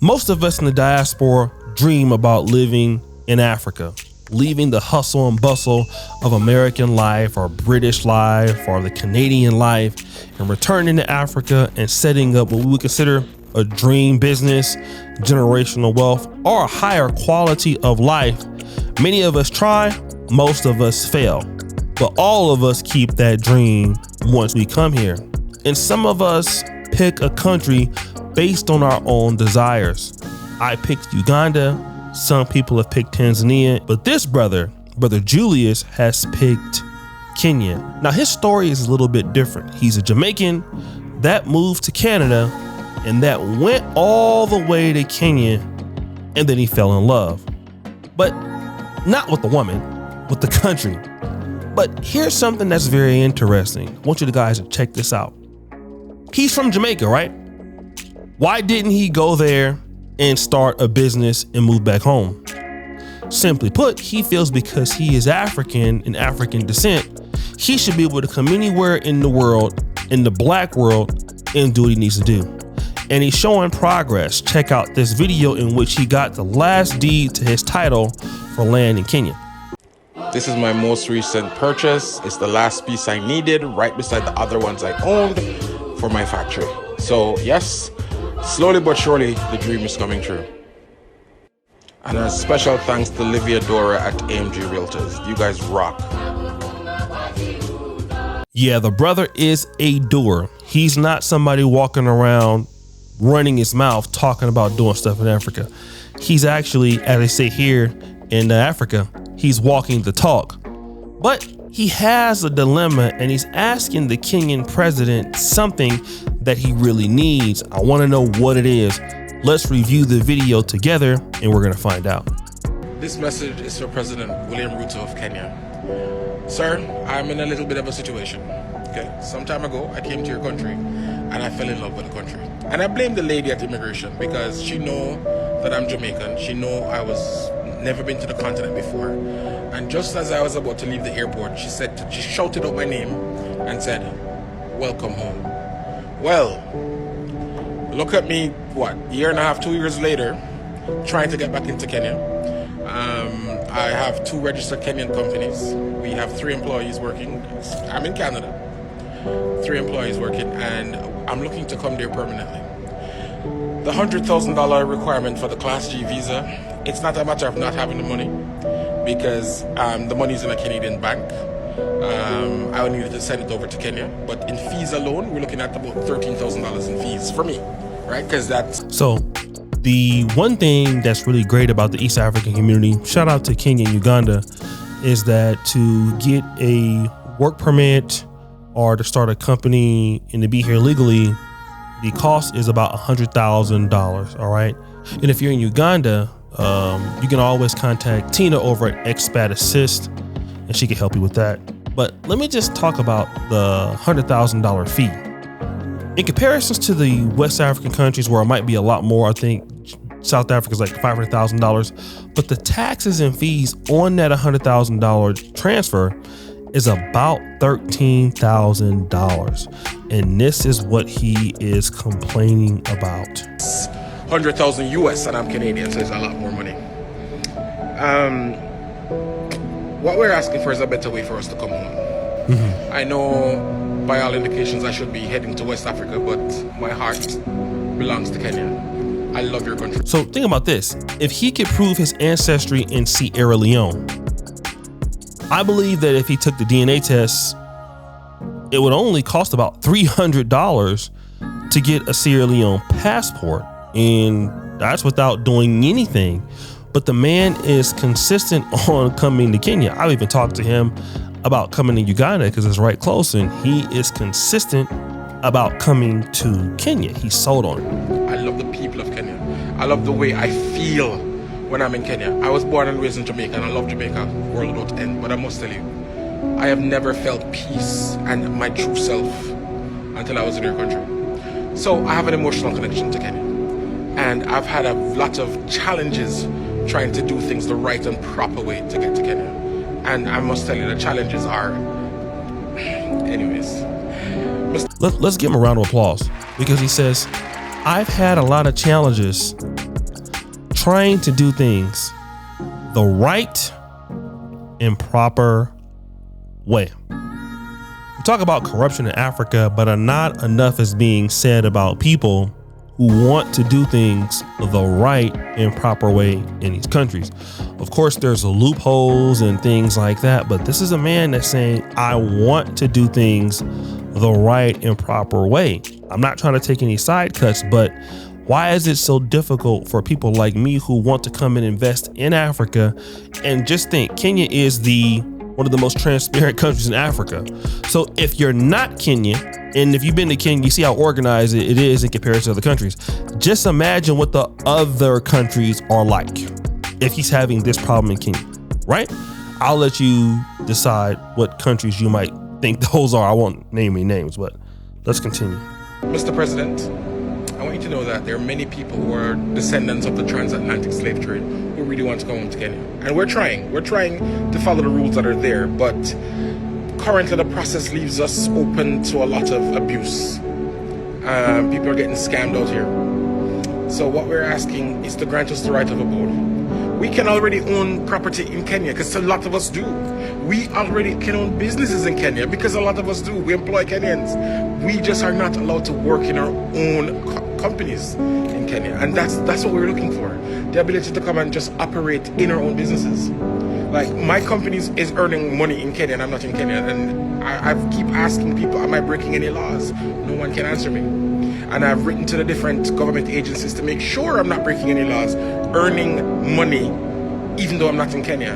Most of us in the diaspora dream about living in Africa, leaving the hustle and bustle of American life or British life or the Canadian life and returning to Africa and setting up what we would consider a dream business, generational wealth, or a higher quality of life. Many of us try, most of us fail, but all of us keep that dream once we come here. And some of us pick a country based on our own desires. I picked Uganda, some people have picked Tanzania, but this brother Julius, has picked Kenya. Now his story is a little bit different. He's a Jamaican that moved to Canada and that went all the way to Kenya, and then he fell in love. But not with the woman, with the country. But here's something that's very interesting. I want you guys to check this out. He's from Jamaica, right? Why didn't he go there and start a business and move back home? Simply put, he feels because he is African and African descent, he should be able to come anywhere in the world, in the black world, and do what he needs to do. And he's showing progress. Check out this video in which he got the last deed to his title for land in Kenya. This is my most recent purchase. It's the last piece I needed right beside the other ones I owned for my factory. So yes, slowly but surely the dream is coming true. And a special thanks to Livia Dora at AMG Realtors. You guys rock. Yeah, the brother is a doer. He's not somebody walking around running his mouth talking about doing stuff in Africa. He's actually, as they say here in Africa, he's walking the talk. But he has a dilemma and he's asking the Kenyan president something that he really needs. I want to know what it is. Let's review the video together and we're going to find out. This message is for President William Ruto of Kenya. Sir, I'm in a little bit of a situation. Okay, some time ago I came to your country and I fell in love with the country. And I blame the lady at immigration because she know that I'm Jamaican. She know I was never been to the continent before. And just as I was about to leave the airport, she shouted out my name and said, "Welcome home." Well, look at me, what, year and a half, 2 years later, trying to get back into Kenya. I have 2 registered Kenyan companies. We have 3 employees working. I'm in Canada. 3 employees working, and I'm looking to come there permanently. The $100,000 requirement for the Class G visa, it's not a matter of not having the money, because the money's in a Canadian bank. I would need to send it over to Kenya, but in fees alone, we're looking at about $13,000 in fees for me, right? Because that's... So the one thing that's really great about the East African community, shout out to Kenya and Uganda, is that to get a work permit or to start a company and to be here legally, the cost is about $100,000, all right? And if you're in Uganda, you can always contact Tina over at Expat Assist and she can help you with that. But let me just talk about the $100,000 fee. In comparisons to the West African countries where it might be a lot more, I think South Africa is like $500,000, but the taxes and fees on that $100,000 transfer is about $13,000. And this is what he is complaining about. 100,000 US and I'm Canadian, so it's a lot more money. What we're asking for is a better way for us to come home. Mm-hmm. I know by all indications I should be heading to West Africa, but my heart belongs to Kenya. I love your country. So think about this. If he could prove his ancestry in Sierra Leone, I believe that if he took the DNA test, it would only cost about $300 to get a Sierra Leone passport. And that's without doing anything. But the man is consistent on coming to Kenya. I've even talked to him about coming to Uganda because it's right close, and he is consistent about coming to Kenya. He's sold on it. I love the people of Kenya. I love the way I feel when I'm in Kenya. I was born and raised in Jamaica, and I love Jamaica, world without end. But I must tell you, I have never felt peace and my true self until I was in your country. So I have an emotional connection to Kenya. And I've had a lot of challenges trying to do things the right and proper way to get to Kenya. And I must tell you, the challenges are... Anyways. Let's give him a round of applause, because he says, I've had a lot of challenges trying to do things the right and proper way. We talk about corruption in Africa, but not enough is being said about people who want to do things the right and proper way in these countries. Of course, there's loopholes and things like that, but this is a man that's saying, I want to do things the right and proper way. I'm not trying to take any side cuts, but why is it so difficult for people like me who want to come and invest in Africa? And just think, Kenya is one of the most transparent countries in Africa. So if you're not Kenyan, and if you've been to Kenya, you see how organized it is in comparison to other countries. Just imagine what the other countries are like if he's having this problem in Kenya, right? I'll let you decide what countries you might think those are. I won't name any names, but let's continue. Mr. President, I want you to know that there are many people who are descendants of the transatlantic slave trade who really want to come home to Kenya. And we're trying to follow the rules that are there, but currently the process leaves us open to a lot of abuse. People are getting scammed out here. So what we're asking is to grant us the right of abode. We can already own property in Kenya because a lot of us do. We already can own businesses in Kenya because a lot of us do. We employ Kenyans. We just are not allowed to work in our own companies in Kenya. And that's what we're looking for. The ability to come and just operate in our own businesses. Like, my company is earning money in Kenya and I'm not in Kenya. And I keep asking people, am I breaking any laws? No one can answer me. And I've written to the different government agencies to make sure I'm not breaking any laws, earning money, even though I'm not in Kenya,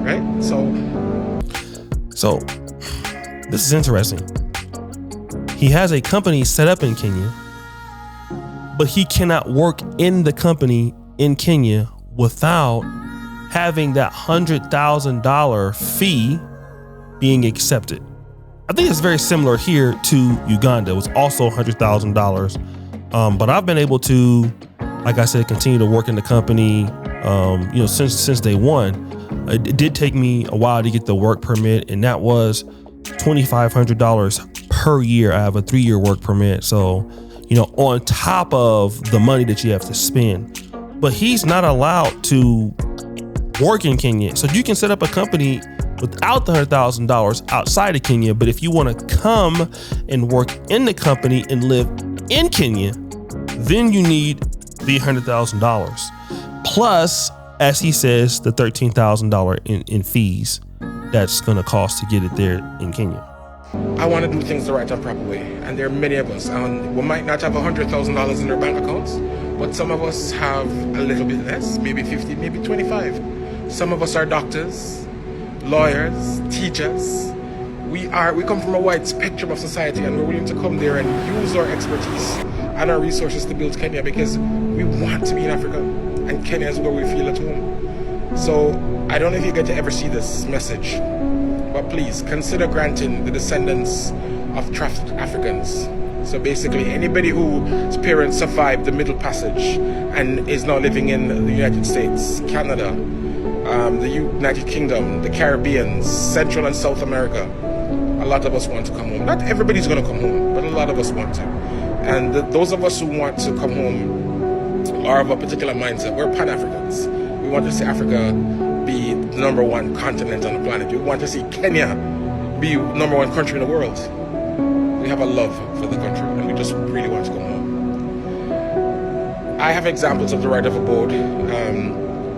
right? So this is interesting. He has a company set up in Kenya, but he cannot work in the company in Kenya without having that $100,000 fee being accepted. I think it's very similar here to Uganda. It was also $100,000. But I've been able to, like I said, continue to work in the company, since day one. It did take me a while to get the work permit, and that was $2,500 per year. I have a 3-year work permit. So, on top of the money that you have to spend, but he's not allowed to work in Kenya. So you can set up a company without the $100,000 outside of Kenya. But if you want to come and work in the company and live in Kenya, then you need the $100,000 plus, as he says, the $13,000 in fees that's going to cost to get it there in Kenya. I want to do things the right and proper way, and there are many of us, and we might not have $100,000 in our bank accounts, but some of us have a little bit less, maybe 50, maybe 25. Some of us are doctors, lawyers, teachers. We come from a wide spectrum of society, and we're willing to come there and use our expertise and our resources to build Kenya because we want to be in Africa, and Kenya is where we feel at home. So I don't know if you get to ever see this message, but please consider granting the descendants of trafficked Africans. So basically anybody whose parents survived the Middle Passage and is now living in the United States, Canada, the United Kingdom, the Caribbean, Central and South America. A lot of us want to come home. Not everybody's going to come home, but a lot of us want to. And those of us who want to come home are of a particular mindset. We're Pan-Africans. We want to see Africa be the number one continent on the planet. We want to see Kenya be number one country in the world. We have a love for the country, and we just really want to come home. I have examples of the right of abode,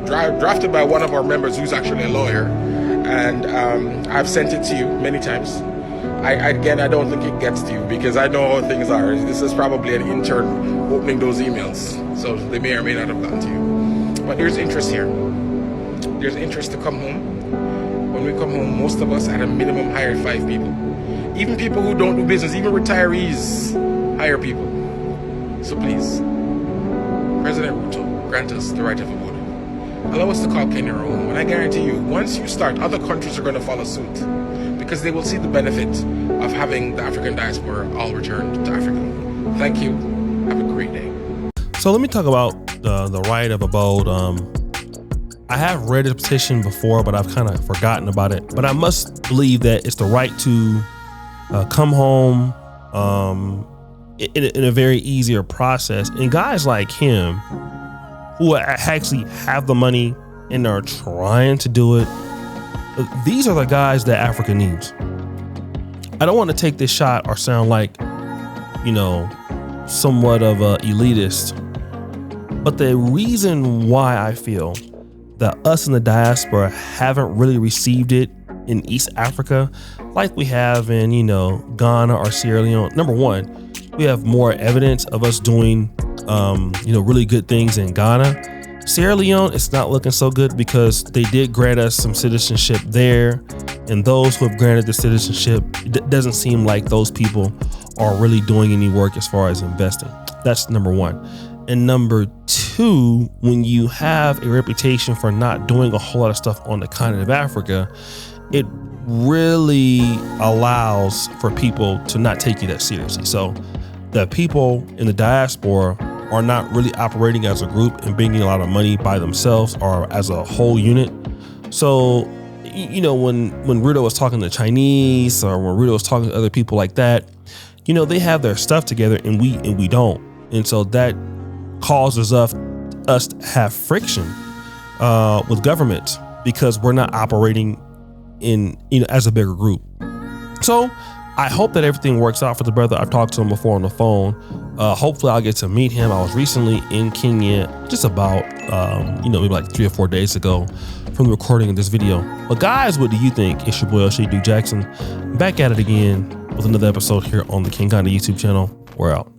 drafted by one of our members who's actually a lawyer, and I've sent it to you many times. I don't think it gets to you because I know how things are. This is probably an intern opening those emails, so they may or may not have gotten to you. But there's interest here. There's interest to come home. When we come home, most of us at a minimum hire 5 people. Even people who don't do business, even retirees hire people. So please, President Ruto, grant us the right of abode. Allow us to call Kenya our home. And I guarantee you, once you start, other countries are going to follow suit because they will see the benefit of having the African diaspora all returned to Africa. Thank you. Have a great day. So let me talk about the right of abode. I have read the petition before, but I've kind of forgotten about it. But I must believe that it's the right to come home in a very easier process. And guys like him who actually have the money and are trying to do it. These are the guys that Africa needs. I don't want to take this shot or sound like, somewhat of a elitist, but the reason why I feel that us in the diaspora haven't really received it in East Africa like we have in, Ghana or Sierra Leone. Number one, we have more evidence of us doing, really good things in Ghana. Sierra Leone, it's not looking so good because they did grant us some citizenship there. And those who have granted the citizenship, it doesn't seem like those people are really doing any work as far as investing. That's number one. And number two, when you have a reputation for not doing a whole lot of stuff on the continent of Africa, it really allows for people to not take you that seriously. So the people in the diaspora are not really operating as a group and bringing a lot of money by themselves or as a whole unit. So, when Ruto was talking to Chinese or when Ruto was talking to other people like that, they have their stuff together and we don't. And so that causes us to have friction with government because we're not operating in, as a bigger group. So I hope that everything works out for the brother. I've talked to him before on the phone. Hopefully I'll get to meet him. I was recently in Kenya just about, maybe like 3 or 4 days ago from the recording of this video. But guys, what do you think? It's your boy, Duke Jackson, back at it again with another episode here on the Kenganda YouTube channel. We're out.